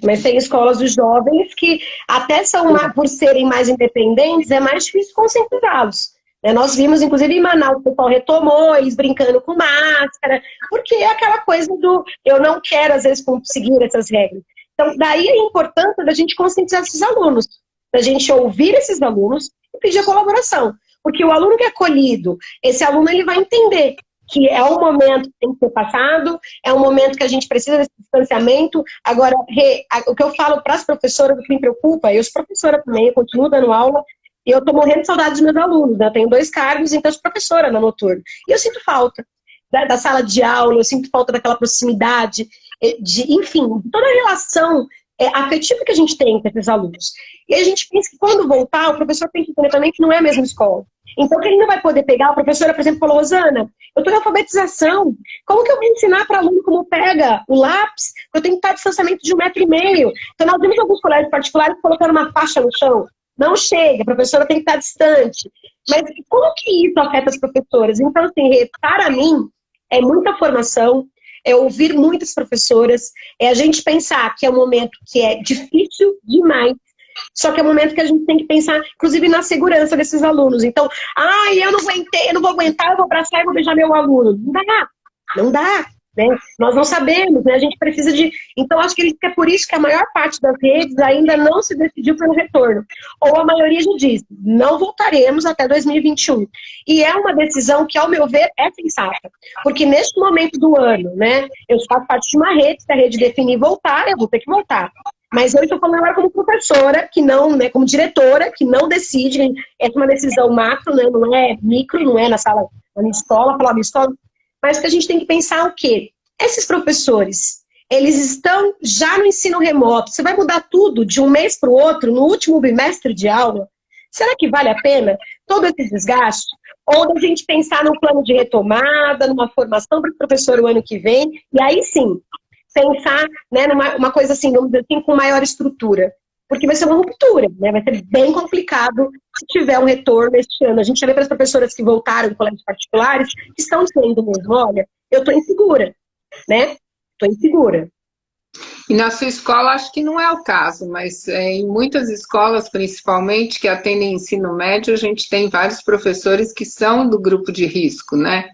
Mas tem escolas dos jovens que até são, por serem mais independentes, é mais difícil conscientizá-los. Nós vimos, inclusive, em Manaus, o pessoal retomou, eles brincando com máscara, porque é aquela coisa do eu não quero, às vezes, seguir essas regras. Então, daí a importância da gente conscientizar esses alunos, da gente ouvir esses alunos e pedir a colaboração. Porque o aluno que é acolhido, esse aluno ele vai entender que é um momento que tem que ser passado, é um momento que a gente precisa desse distanciamento. Agora, o que eu falo para as professoras, o que me preocupa, eu sou professora também, eu continuo dando aula, e eu estou morrendo de saudade dos meus alunos, né? Eu tenho 2 cargos, então eu sou professora na noturna. E eu sinto falta da sala de aula, eu sinto falta daquela proximidade, enfim, toda a relação afetiva que a gente tem com esses alunos. E a gente pensa que quando voltar, o professor tem que entender também que não é a mesma escola. Então, que ele não vai poder pegar, a professora, por exemplo, falou, Rosana, eu estou em alfabetização, como que eu vou ensinar para aluno como pega o lápis? Eu tenho que estar a distanciamento de 1,5 m. Então, nós vimos alguns colégios particulares colocando uma faixa no chão. Não chega, a professora tem que estar distante. Mas como que isso afeta as professoras? Então, assim, para mim, é muita formação, é ouvir muitas professoras, é a gente pensar que é um momento que é difícil demais, só que é um momento que a gente tem que pensar, inclusive, na segurança desses alunos. Então, eu não vou aguentar, eu vou abraçar e vou beijar meu aluno. Não dá, né? Nós não sabemos, né? A gente precisa de... Então, acho que é por isso que a maior parte das redes ainda não se decidiu pelo retorno. Ou a maioria já diz, não voltaremos até 2021. E é uma decisão que, ao meu ver, é sensata. Porque neste momento do ano, né, eu faço parte de uma rede, se a rede definir voltar, eu vou ter que voltar. Mas eu estou falando agora como professora, que não, né, como diretora, que não decide, é uma decisão macro, né, não é micro, não é na sala, na minha escola, falar minha escola, mas que a gente tem que pensar o quê? Esses professores, eles estão já no ensino remoto, você vai mudar tudo de um mês para o outro, no último bimestre de aula? Será que vale a pena todo esse desgaste? Ou da gente pensar num plano de retomada, numa formação para o professor o ano que vem, e aí sim, pensar, né, numa uma coisa assim, vamos dizer assim, com maior estrutura. Porque vai ser uma ruptura, né? Vai ser bem complicado se tiver um retorno este ano. A gente já vê para as professoras que voltaram em colégios particulares, que estão dizendo mesmo, olha, eu estou insegura, né? Estou insegura. E na sua escola, acho que não é o caso, mas em muitas escolas, principalmente, que atendem ensino médio, a gente tem vários professores que são do grupo de risco, né?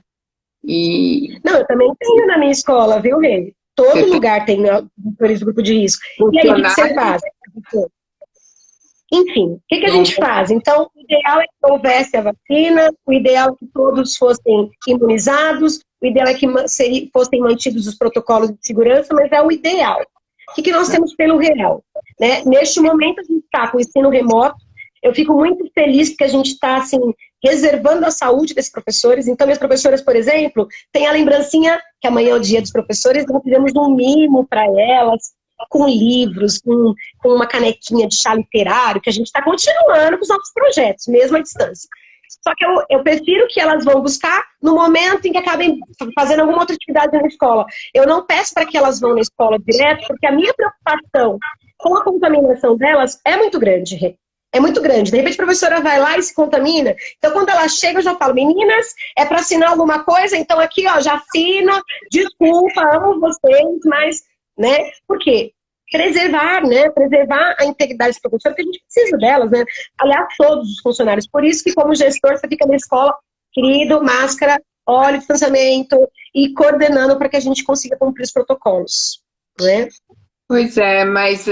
E... Não, eu também tenho na minha escola, viu, Rê? Todo lugar tem professores do grupo de risco. E aí, o que você faz? Enfim, o que a gente faz? Então, o ideal é que houvesse a vacina, o ideal é que todos fossem imunizados, o ideal é que fossem mantidos os protocolos de segurança, mas é o ideal. O que nós temos pelo real? Né? Neste momento, a gente está com o ensino remoto. Eu fico muito feliz porque a gente está, assim, reservando a saúde desses professores. Então, minhas professoras, por exemplo, têm a lembrancinha, que amanhã é o dia dos professores, nós fizemos um mimo para elas, com livros, com uma canequinha de chá literário, que a gente está continuando com os nossos projetos, mesmo à distância. Só que eu prefiro que elas vão buscar no momento em que acabem fazendo alguma outra atividade na escola. Eu não peço para que elas vão na escola direto, porque a minha preocupação com a contaminação delas é muito grande, Rê. É muito grande. De repente a professora vai lá e se contamina. Então, quando ela chega, eu já falo, meninas, é para assinar alguma coisa? Então aqui, ó, já assina, desculpa, amo vocês, mas, né? Por quê? Preservar, né? Preservar a integridade dos professores, porque a gente precisa delas, né? Aliás, todos os funcionários. Por isso que, como gestor, você fica na escola, querido, máscara, óleo, distanciamento, e coordenando para que a gente consiga cumprir os protocolos, né? Pois é, mas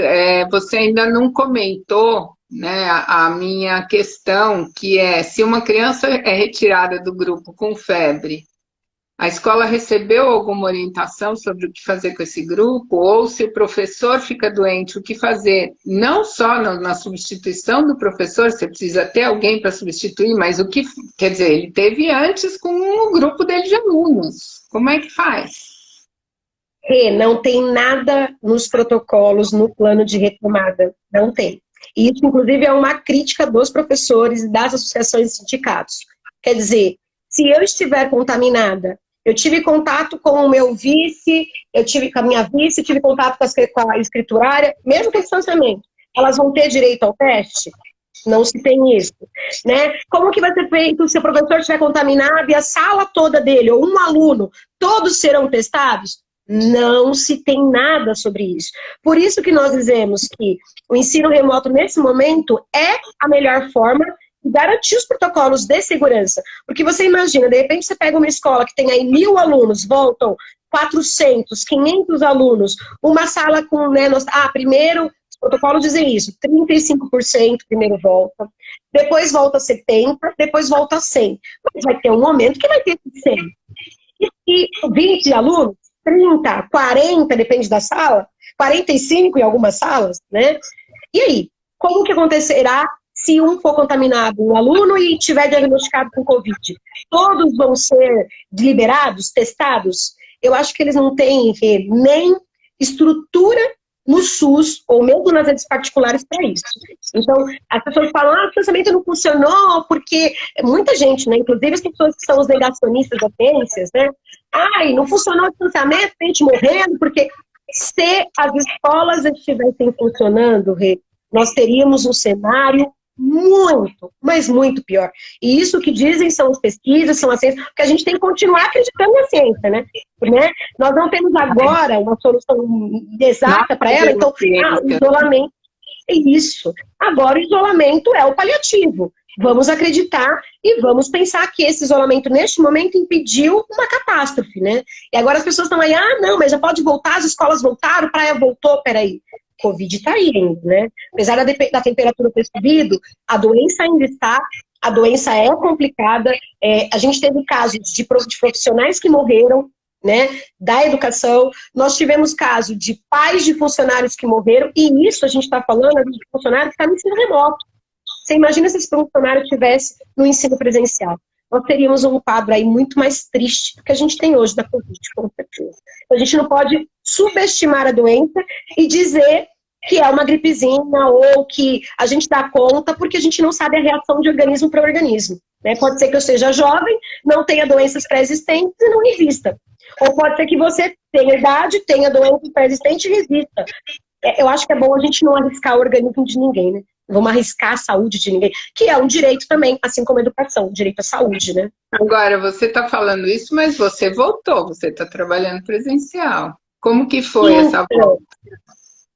você ainda não comentou, né, a minha questão, que é, se uma criança é retirada do grupo com febre, a escola recebeu alguma orientação sobre o que fazer com esse grupo? Ou se o professor fica doente, o que fazer? Não só na substituição do professor, você precisa ter alguém para substituir, mas o que, quer dizer, ele teve antes com o grupo dele de alunos. Como é que faz? Não tem nada nos protocolos, no plano de retomada. Não tem. E isso, inclusive, é uma crítica dos professores e das associações e sindicatos. Quer dizer, se eu estiver contaminada, eu tive contato com o meu vice, eu tive com a minha vice, tive contato com a escriturária, mesmo com distanciamento, elas vão ter direito ao teste? Não se tem isso, né? Como que vai ser feito se o professor estiver contaminado e a sala toda dele, ou um aluno, todos serão testados? Não se tem nada sobre isso. Por isso que nós dizemos que o ensino remoto, nesse momento, é a melhor forma de garantir os protocolos de segurança. Porque você imagina, de repente você pega uma escola que tem aí 1000 alunos, voltam 400, 500 alunos, uma sala com, né, primeiro, os protocolos dizem isso, 35% primeiro volta, depois volta 70%, depois volta 100%. Mas vai ter um momento que vai ter 100%. E 20 alunos, 30, 40, depende da sala, 45 em algumas salas, né? E aí, como que acontecerá se um for contaminado, um aluno, e tiver diagnosticado com Covid? Todos vão ser liberados, testados? Eu acho que eles não têm nem estrutura no SUS, ou mesmo nas redes particulares para isso. Então, as pessoas falam, o distanciamento não funcionou, porque muita gente, né, inclusive as pessoas que são os negacionistas das ciências, né, não funcionou o distanciamento, tem gente morrendo, porque se as escolas estivessem funcionando, nós teríamos um cenário muito, mas muito pior. E isso que dizem são as pesquisas, são as ciências, porque a gente tem que continuar acreditando na ciência, né? Nós não temos agora uma solução exata para ela, então, o isolamento é isso. Agora, o isolamento é o paliativo. Vamos acreditar e vamos pensar que esse isolamento, neste momento, impediu uma catástrofe, né? E agora as pessoas estão aí, não, mas já pode voltar, as escolas voltaram, praia voltou, peraí. Covid está aí ainda, né? Apesar da temperatura ter subido, a doença ainda está, a doença é complicada. A gente teve casos de profissionais que morreram, né, da educação. Nós tivemos casos de pais de funcionários que morreram, e isso a gente está falando de funcionário que está no ensino remoto. Você imagina se esse funcionário estivesse no ensino presencial. Nós teríamos um quadro aí muito mais triste do que a gente tem hoje da Covid, com certeza. A gente não pode subestimar a doença e dizer que é uma gripezinha ou que a gente dá conta porque a gente não sabe a reação de organismo para organismo. Né? Pode ser que eu seja jovem, não tenha doenças pré-existentes e não resista. Ou pode ser que você tenha idade, tenha doença pré-existente e resista. Eu acho que é bom a gente não arriscar o organismo de ninguém, né? Não vamos arriscar a saúde de ninguém, que é um direito também, assim como a educação, direito à saúde, né? Agora, você está falando isso, mas você voltou, você está trabalhando presencial. Como que foi essa volta?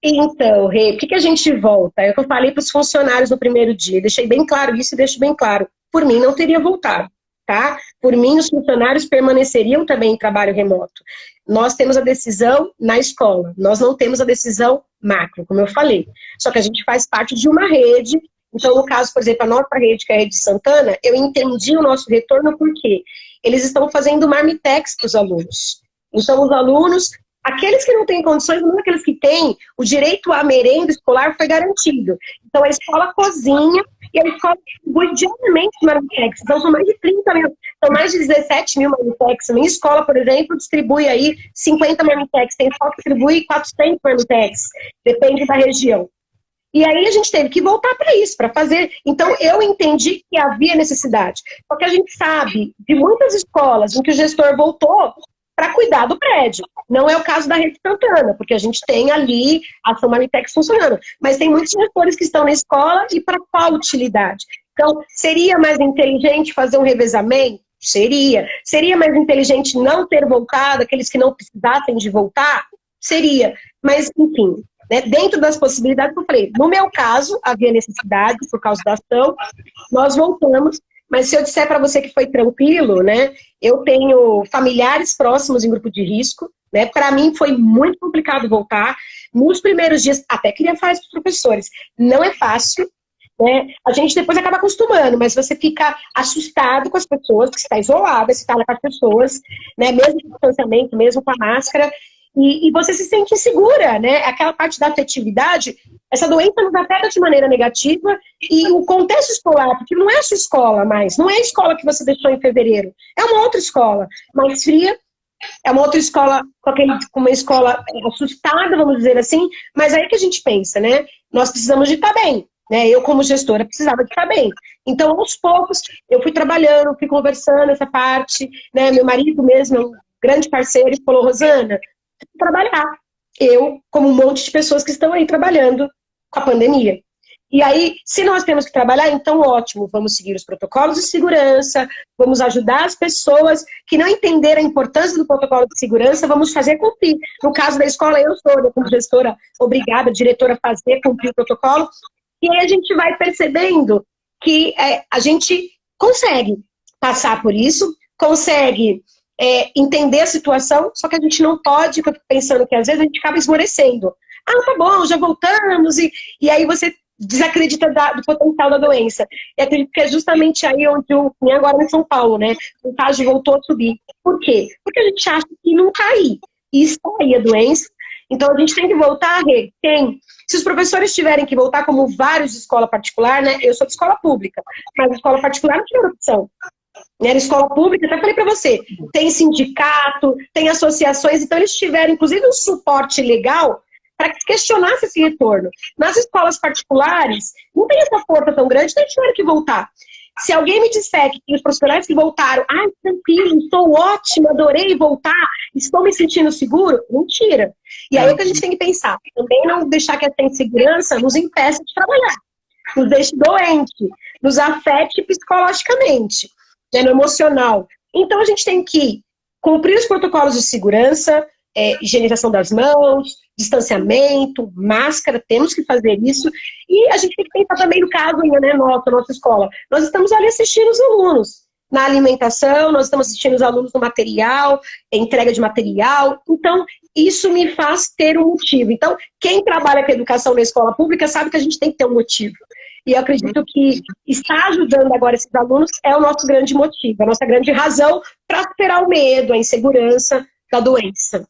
Então, Rê, por que a gente volta? É o que eu falei para os funcionários no primeiro dia, deixei bem claro isso e deixo bem claro. Por mim, não teria voltado, tá? Por mim, os funcionários permaneceriam também em trabalho remoto. Nós temos a decisão na escola, nós não temos a decisão macro, como eu falei. Só que a gente faz parte de uma rede. Então, no caso, por exemplo, a nossa rede, que é a Rede Santana, eu entendi o nosso retorno porque eles estão fazendo marmitex para os alunos. Então, os alunos, aqueles que não têm condições, não aqueles que têm, o direito à merenda escolar foi garantido. Então, a escola cozinha e a escola distribui diariamente marmitex. Então, são mais de 30 mil, são mais de 17 mil marmitex. Minha escola, por exemplo, distribui aí 50 marmitex. Tem escola que distribui 400 marmitex. Depende da região. E aí a gente teve que voltar para isso, para fazer. Então, eu entendi que havia necessidade. Porque a gente sabe de muitas escolas em que o gestor voltou para cuidar do prédio. Não é o caso da Rede Santana, porque a gente tem ali a ação Marmitex funcionando. Mas tem muitos gestores que estão na escola e para qual utilidade? Então, seria mais inteligente fazer um revezamento? Seria. Seria mais inteligente não ter voltado, aqueles que não precisassem de voltar? Seria. Mas, enfim, né, dentro das possibilidades que eu falei, no meu caso, havia necessidade por causa da ação, nós voltamos. Mas se eu disser para você que foi tranquilo, né? Eu tenho familiares próximos em grupo de risco, né? Para mim foi muito complicado voltar. Nos primeiros dias, até queria falar para os professores, não é fácil, né? A gente depois acaba acostumando, mas você fica assustado com as pessoas, que você está isolada, você está lá com as pessoas, né? Mesmo com o distanciamento, mesmo com a máscara. E você se sente insegura, né? Aquela parte da afetividade, essa doença nos afeta de maneira negativa e o contexto escolar, porque não é a sua escola mais, não é a escola que você deixou em fevereiro, é uma outra escola, mais fria, é uma outra escola, com uma escola assustada, vamos dizer assim, mas aí que a gente pensa, né? Nós precisamos de estar bem, né? Eu, como gestora, precisava de estar bem. Então, aos poucos, eu fui trabalhando, fui conversando essa parte, né? Meu marido mesmo é um grande parceiro e falou, Rosana, trabalhar. Eu, como um monte de pessoas que estão aí trabalhando com a pandemia. E aí, se nós temos que trabalhar, então ótimo, vamos seguir os protocolos de segurança, vamos ajudar as pessoas que não entenderam a importância do protocolo de segurança, vamos fazer cumprir. No caso da escola, eu sou, como gestora, obrigada, diretora, a fazer cumprir o protocolo. E aí a gente vai percebendo que a gente consegue passar por isso, consegue entender a situação, só que a gente não pode, que eu fico pensando que às vezes a gente acaba esmorecendo. Ah, tá bom, já voltamos, e aí você desacredita do potencial da doença. E acredito que é justamente aí onde nem agora em São Paulo, né? O caso voltou a subir. Por quê? Porque a gente acha que não tá aí. E está aí a doença. Então a gente tem que voltar, tem. Se os professores tiverem que voltar, como vários de escola particular, né? Eu sou de escola pública, mas escola particular não tinha opção. Na escola pública, até falei para você, tem sindicato, tem associações, então eles tiveram, inclusive, um suporte legal para que questionasse esse retorno. Nas escolas particulares, não tem essa força tão grande, então eles tiveram que voltar. Se alguém me disser que os profissionais que voltaram, tranquilo, estou ótima, adorei voltar, estou me sentindo seguro, mentira. E aí é que a gente tem que pensar, também não deixar que essa insegurança nos impeça de trabalhar, nos deixe doente, nos afete psicologicamente, né, no emocional. Então a gente tem que cumprir os protocolos de segurança, higienização das mãos, distanciamento, máscara, temos que fazer isso. E a gente tem que pensar também no caso, né, nossa escola. Nós estamos ali assistindo os alunos na alimentação, nós estamos assistindo os alunos no material, entrega de material. Então, isso me faz ter um motivo. Então, quem trabalha com educação na escola pública sabe que a gente tem que ter um motivo. E eu acredito que estar ajudando agora esses alunos é o nosso grande motivo, a nossa grande razão para superar o medo, a insegurança da doença.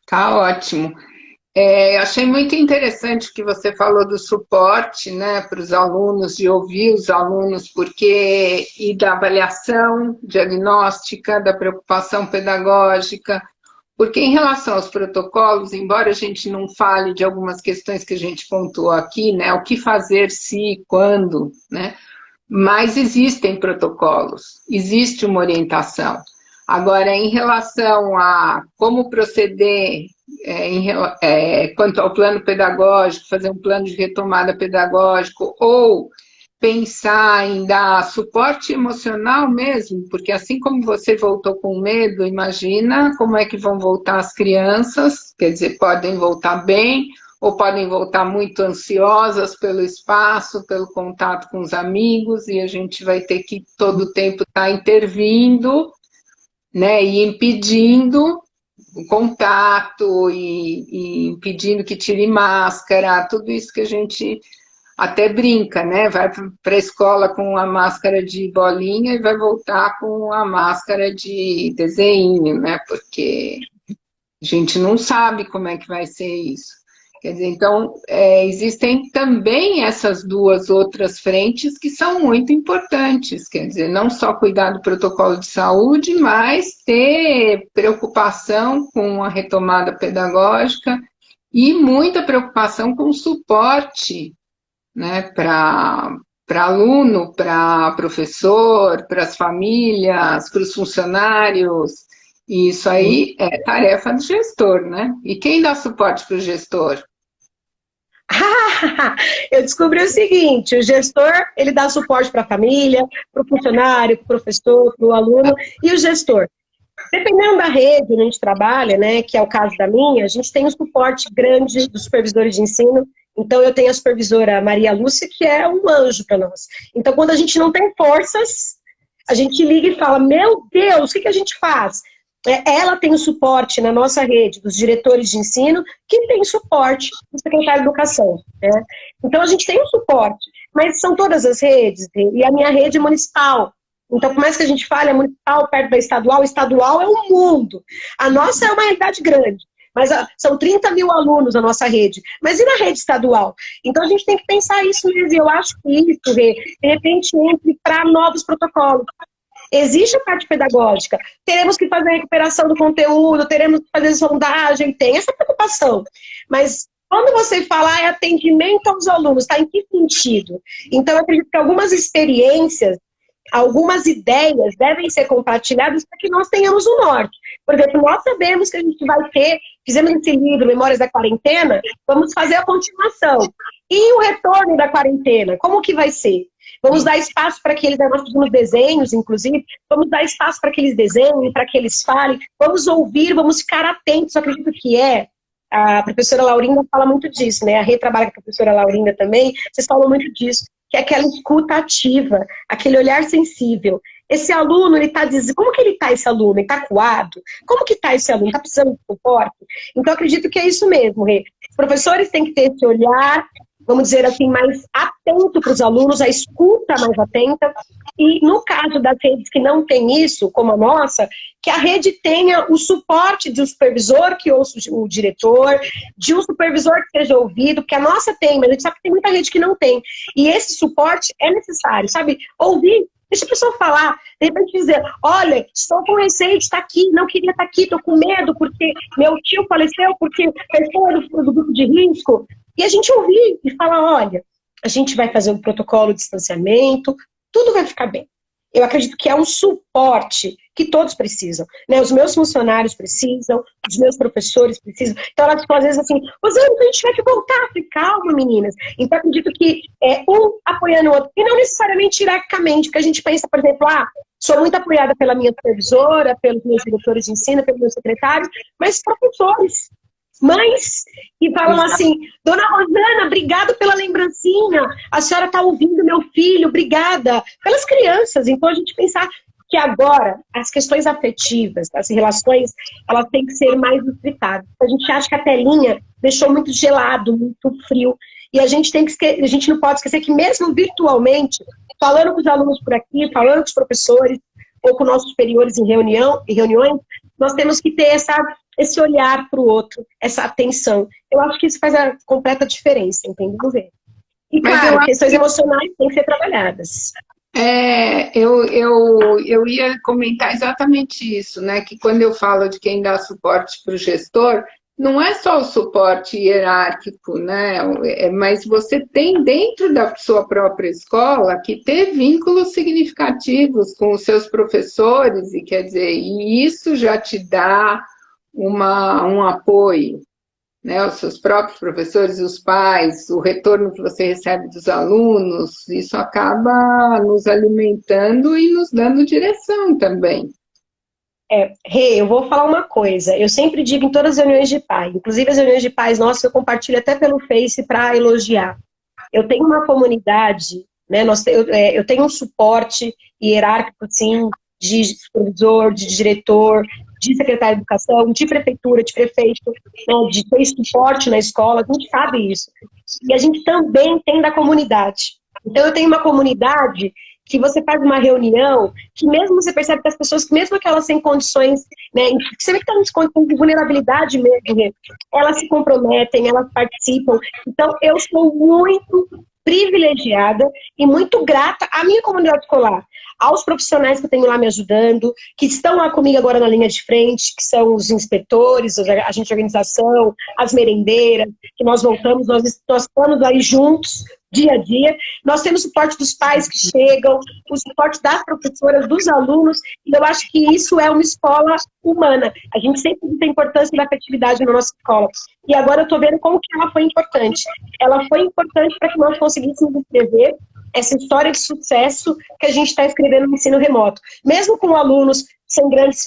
Tá ótimo. Achei muito interessante que você falou do suporte, né, para os alunos, de ouvir os alunos, e da avaliação diagnóstica, da preocupação pedagógica, porque em relação aos protocolos, embora a gente não fale de algumas questões que a gente pontuou aqui, né, o que fazer, se, quando, né, mas existem protocolos, existe uma orientação. Agora, em relação a como proceder quanto ao plano pedagógico, fazer um plano de retomada pedagógico, ou pensar em dar suporte emocional mesmo, porque assim como você voltou com medo, imagina como é que vão voltar as crianças, quer dizer, podem voltar bem, ou podem voltar muito ansiosas pelo espaço, pelo contato com os amigos, e a gente vai ter que todo o tempo estar intervindo, né, e impedindo o contato, e impedindo que tire máscara, tudo isso que a gente até brinca, né? Vai para a escola com a máscara de bolinha e vai voltar com a máscara de desenho, né? Porque a gente não sabe como é que vai ser isso. Quer dizer, então, existem também essas duas outras frentes que são muito importantes. Quer dizer, não só cuidar do protocolo de saúde, mas ter preocupação com a retomada pedagógica e muita preocupação com o suporte, né, para aluno, para professor, para as famílias, para os funcionários. E isso aí é tarefa do gestor, né? E quem dá suporte para o gestor? Eu descobri o seguinte, o gestor, ele dá suporte para a família, para o funcionário, para o professor, para o aluno, e o gestor. Dependendo da rede onde a gente trabalha, né, que é o caso da minha, a gente tem um suporte grande dos supervisores de ensino. Então, eu tenho a supervisora Maria Lúcia, que é um anjo para nós. Então, quando a gente não tem forças, a gente liga e fala, meu Deus, o que a gente faz? Ela tem o suporte na nossa rede dos diretores de ensino, que tem suporte do secretário de educação, né? Então, a gente tem um suporte, mas são todas as redes, e a minha rede é municipal. Então, por mais que a gente fale, é municipal perto da estadual, estadual é um mundo. A nossa é uma realidade grande, mas são 30 mil alunos na nossa rede. Mas e na rede estadual? Então, a gente tem que pensar isso mesmo. Eu acho que isso, de repente, entre para novos protocolos. Existe a parte pedagógica, teremos que fazer a recuperação do conteúdo, teremos que fazer sondagem, tem essa preocupação. Mas quando você fala atendimento aos alunos, está em que sentido? Então, eu acredito que algumas experiências, algumas ideias devem ser compartilhadas para que nós tenhamos um norte. Por exemplo, nós sabemos que a gente vai ter, fizemos esse livro, Memórias da Quarentena, vamos fazer a continuação. E o retorno da quarentena, como que vai ser? Vamos dar espaço para que eles, nós fizemos desenhos, inclusive, vamos dar espaço para que eles desenhem, para que eles falem, vamos ouvir, vamos ficar atentos. Eu acredito que a professora Laurinda fala muito disso, né? A Rê trabalha com a professora Laurinda também, vocês falam muito disso, que é aquela escuta ativa, aquele olhar sensível. Esse aluno, ele está dizendo, como que ele está esse aluno? Ele está acuado? Como que está esse aluno? Está precisando de suporte? Então, eu acredito que é isso mesmo, Rê. Os professores têm que ter esse olhar, vamos dizer assim, mais atento para os alunos, a escuta mais atenta. E no caso das redes que não tem isso, como a nossa, que a rede tenha o suporte de um supervisor que ouça o diretor, de um supervisor que seja ouvido, porque a nossa tem, mas a gente sabe que tem muita rede que não tem. E esse suporte é necessário, sabe? Ouvir, deixa a pessoa falar, de repente dizer, olha, estou com receio de estar aqui, não queria estar aqui, estou com medo porque meu tio faleceu, porque pessoa do grupo de risco. E a gente ouvir e falar, olha, a gente vai fazer um protocolo de distanciamento, tudo vai ficar bem. Eu acredito que é um suporte que todos precisam, né? Os meus funcionários precisam, os meus professores precisam. Então, elas ficam às vezes assim, a gente vai que voltar. Calma, meninas. Então, acredito que um apoiando o outro, e não necessariamente hierarquicamente, porque a gente pensa, por exemplo, Sou muito apoiada pela minha supervisora, pelos meus diretores de ensino, pelo meu secretário, mas professores, mães, que falam assim, dona Rosana, obrigado pela lembrancinha, a senhora está ouvindo meu filho, obrigada. Pelas crianças, então a gente pensar que agora as questões afetivas, as relações, elas têm que ser mais explicadas. A gente acha que a telinha deixou muito gelado, muito frio, e a gente não pode esquecer que mesmo virtualmente, falando com os alunos por aqui, falando com os professores, ou com nossos superiores em reuniões, nós temos que ter esse olhar para o outro, essa atenção. Eu acho que isso faz a completa diferença, entendeu? E claro, questões emocionais têm que ser trabalhadas. Eu ia comentar exatamente isso, né? Que quando eu falo de quem dá suporte para o gestor, não é só o suporte hierárquico, né? Mas você tem dentro da sua própria escola que ter vínculos significativos com os seus professores, e quer dizer, e isso já te dá um apoio, né? Os seus próprios professores, os pais, o retorno que você recebe dos alunos, isso acaba nos alimentando e nos dando direção também. Eu vou falar uma coisa, eu sempre digo em todas as reuniões de pais, inclusive as reuniões de pais nossas, eu compartilho até pelo Face para elogiar. Eu tenho uma comunidade, né, eu tenho um suporte hierárquico, sim, de supervisor, de diretor, de secretário de educação, de prefeitura, de prefeito, né, de ter suporte na escola, a gente sabe isso. E a gente também tem da comunidade. Então eu tenho uma comunidade que você faz uma reunião, que mesmo você percebe que as pessoas, que mesmo aquelas sem condições, né, você vê que estão em condições de vulnerabilidade mesmo, elas se comprometem, elas participam. Então, eu sou muito privilegiada e muito grata à minha comunidade escolar, aos profissionais que eu tenho lá me ajudando, que estão lá comigo agora na linha de frente, que são os inspetores, os agentes de organização, as merendeiras, que nós voltamos, nós estamos aí juntos, dia a dia. Nós temos suporte dos pais que chegam, o suporte das professoras, dos alunos, e eu acho que isso é uma escola humana. A gente sempre tem a importância da afetividade na nossa escola. E agora eu estou vendo como que ela foi importante. Ela foi importante para que nós conseguíssemos escrever essa história de sucesso que a gente está escrevendo no ensino remoto. Mesmo com alunos sem grandes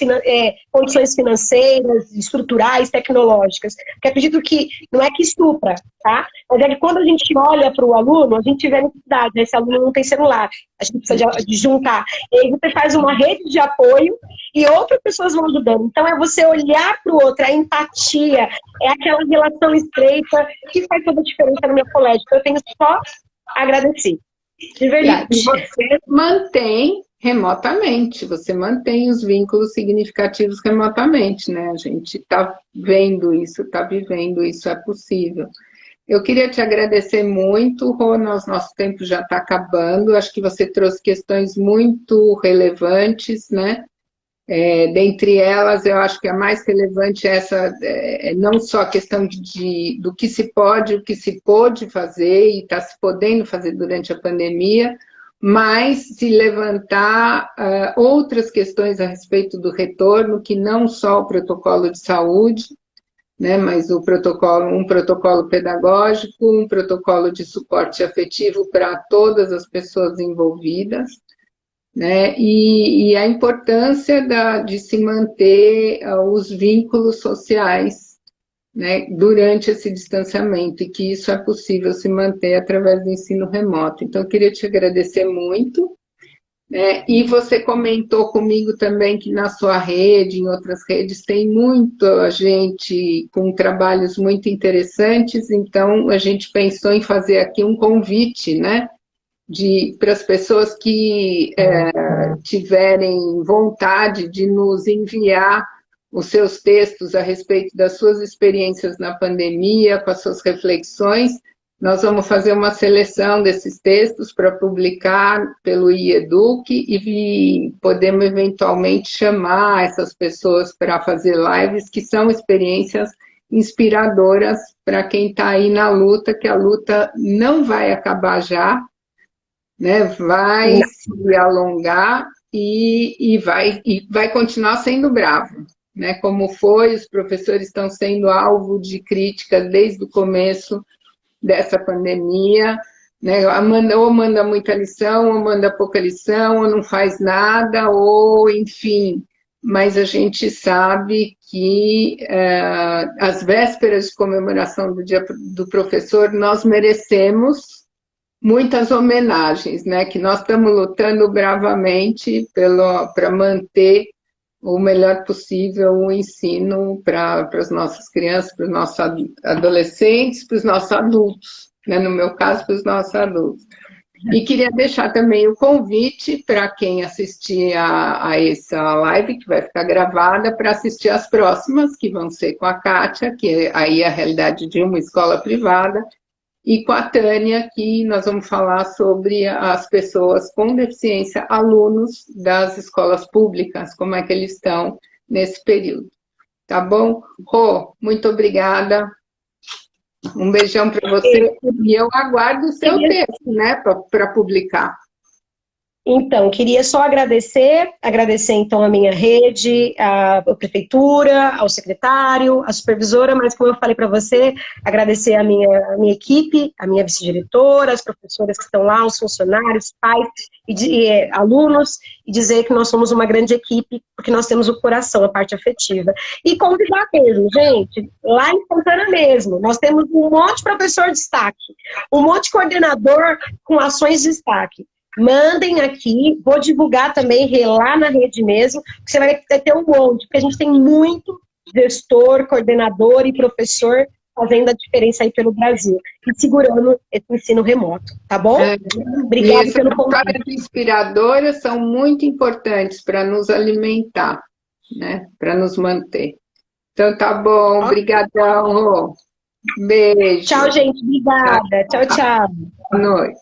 condições financeiras, estruturais, tecnológicas. Porque acredito que não é que estupra, tá? Mas é que quando a gente olha para o aluno, a gente vê a necessidade, né? Esse aluno não tem celular, a gente precisa de juntar. E aí você faz uma rede de apoio e outras pessoas vão ajudando. Então é você olhar para o outro, a empatia, é aquela relação estreita que faz toda a diferença no meu colégio. Então eu tenho só a agradecer. De verdade. E você mantém remotamente, você mantém os vínculos significativos remotamente, né? A gente está vendo isso, está vivendo isso, é possível. Eu queria te agradecer muito, Rona, o nosso tempo já está acabando, acho que você trouxe questões muito relevantes, né? Dentre elas, eu acho que a mais relevante é essa, não só a questão do que se pode, o que se pôde fazer e está se podendo fazer durante a pandemia, mas se levantar outras questões a respeito do retorno, que não só o protocolo de saúde, né, mas um protocolo pedagógico, um protocolo de suporte afetivo para todas as pessoas envolvidas, né, e a importância de se manter os vínculos sociais, né, durante esse distanciamento, e que isso é possível se manter através do ensino remoto. Então, eu queria te agradecer muito, né, e você comentou comigo também que na sua rede, em outras redes, tem muita gente com trabalhos muito interessantes, então a gente pensou em fazer aqui um convite, né, para as pessoas que tiverem vontade de nos enviar os seus textos a respeito das suas experiências na pandemia, com as suas reflexões. Nós vamos fazer uma seleção desses textos para publicar pelo IEDUC e podemos eventualmente chamar essas pessoas para fazer lives, que são experiências inspiradoras para quem está aí na luta, que a luta não vai acabar já, né, vai se alongar e vai continuar sendo bravo, né, como foi, os professores estão sendo alvo de críticas desde o começo dessa pandemia, né? Ou manda muita lição, ou manda pouca lição, ou não faz nada, ou enfim. Mas a gente sabe que às vésperas de comemoração do Dia do Professor, nós merecemos muitas homenagens, né? Que nós estamos lutando bravamente para manter o melhor possível o ensino para as nossas crianças, para os nossos adolescentes, para os nossos adultos, né? No meu caso, para os nossos adultos. E queria deixar também o convite para quem assistir a essa live, que vai ficar gravada, para assistir as próximas, que vão ser com a Kátia, que aí é a realidade de uma escola privada, e com a Tânia, que nós vamos falar sobre as pessoas com deficiência, alunos das escolas públicas, como é que eles estão nesse período. Tá bom? Rô, muito obrigada. Um beijão para você. E eu aguardo o seu texto, né, para publicar. Então, queria só agradecer então a minha rede, a prefeitura, ao secretário, a supervisora, mas como eu falei para você, agradecer a minha equipe, a minha vice-diretora, as professoras que estão lá, os funcionários, pais e alunos, e dizer que nós somos uma grande equipe, porque nós temos o coração, a parte afetiva. E convidar mesmo, gente, lá em Santana mesmo, nós temos um monte de professor de destaque, um monte de coordenador com ações de destaque. Mandem aqui, vou divulgar também lá na rede mesmo, que você vai ter um monte, porque a gente tem muito gestor, coordenador e professor fazendo a diferença aí pelo Brasil e segurando esse ensino remoto, tá bom? Obrigada pelo convite. As histórias inspiradoras são muito importantes para nos alimentar, né? Para nos manter. Então tá bom, obrigadão. Beijo. Tchau, gente, obrigada. Tchau, tchau. Boa noite.